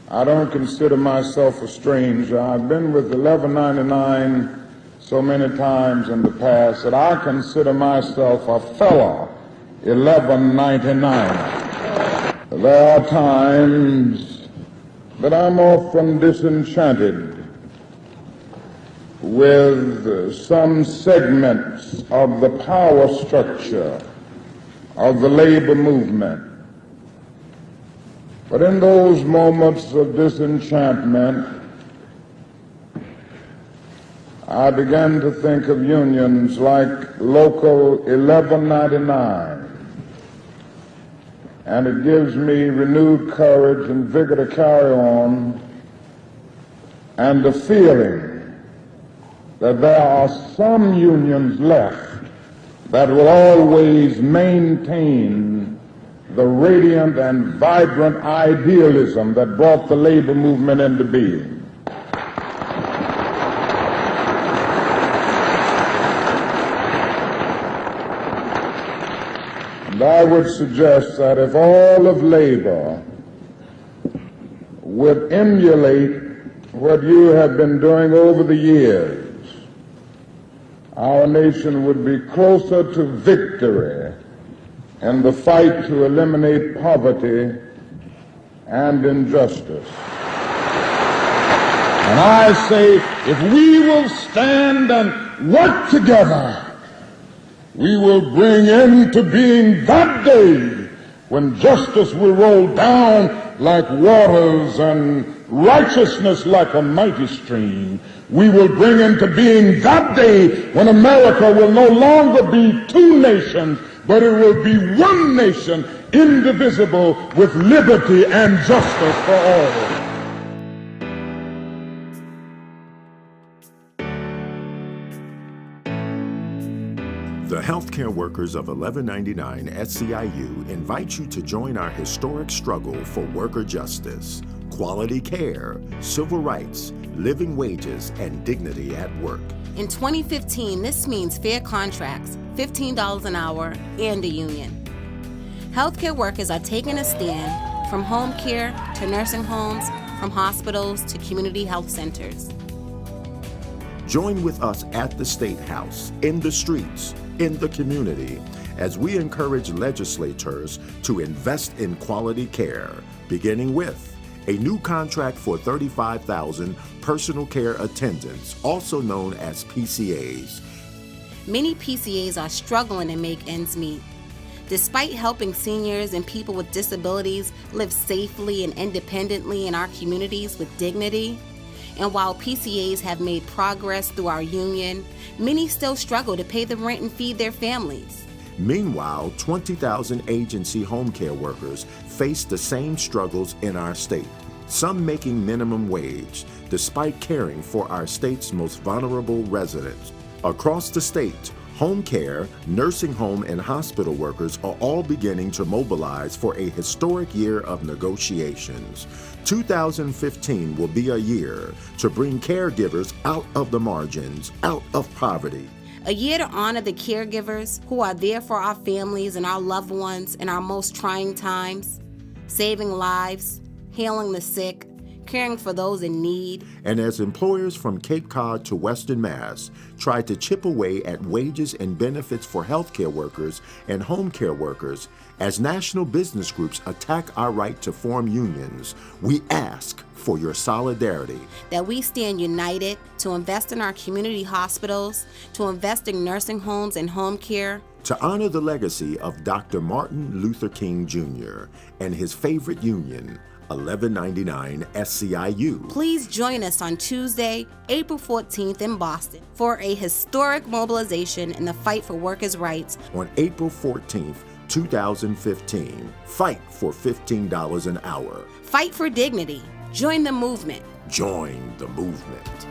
I don't consider myself a stranger. I've been with 1199 so many times in the past that I consider myself a fellow 1199. There are times that I'm often disenchanted with some segments of the power structure of the labor movement. But in those moments of disenchantment, I began to think of unions like Local 1199, and it gives me renewed courage and vigor to carry on, and the feeling that there are some unions left that will always maintain the radiant and vibrant idealism that brought the labor movement into being. And I would suggest that if all of labor would emulate what you have been doing over the years, our nation would be closer to victory in the fight to eliminate poverty and injustice. And I say, if we will stand and work together, we will bring into being that day when justice will roll down like waters and righteousness like a mighty stream. We will bring into being that day when America will no longer be two nations, but it will be one nation, indivisible, with liberty and justice for all. The healthcare workers of 1199 SCIU invite you to join our historic struggle for worker justice, quality care, civil rights, living wages, and dignity at work. In 2015, this means fair contracts, $15 an hour, and a union. Healthcare workers are taking a stand from home care to nursing homes, from hospitals to community health centers. Join with us at the State House, in the streets, in the community, as we encourage legislators to invest in quality care, beginning with a new contract for 35,000 personal care attendants, also known as PCAs. Many PCAs are struggling to make ends meet. Despite helping seniors and people with disabilities live safely and independently in our communities with dignity, and while PCAs have made progress through our union, many still struggle to pay the rent and feed their families. Meanwhile, 20,000 agency home care workers face the same struggles in our state, some making minimum wage, despite caring for our state's most vulnerable residents. Across the state, home care, nursing home, and hospital workers are all beginning to mobilize for a historic year of negotiations. 2015 will be a year to bring caregivers out of the margins, out of poverty. A year to honor the caregivers who are there for our families and our loved ones in our most trying times, saving lives, healing the sick, caring for those in need. And as employers from Cape Cod to Western Mass try to chip away at wages and benefits for healthcare workers and home care workers, as national business groups attack our right to form unions, we ask for your solidarity. That we stand united to invest in our community hospitals, to invest in nursing homes and home care, to honor the legacy of Dr. Martin Luther King Jr. and his favorite union, 1199 SCIU. Please join us on Tuesday, April 14th in Boston for a historic mobilization in the fight for workers' rights. On April 14th, 2015, fight for $15 an hour. Fight for dignity. Join the movement. Join the movement.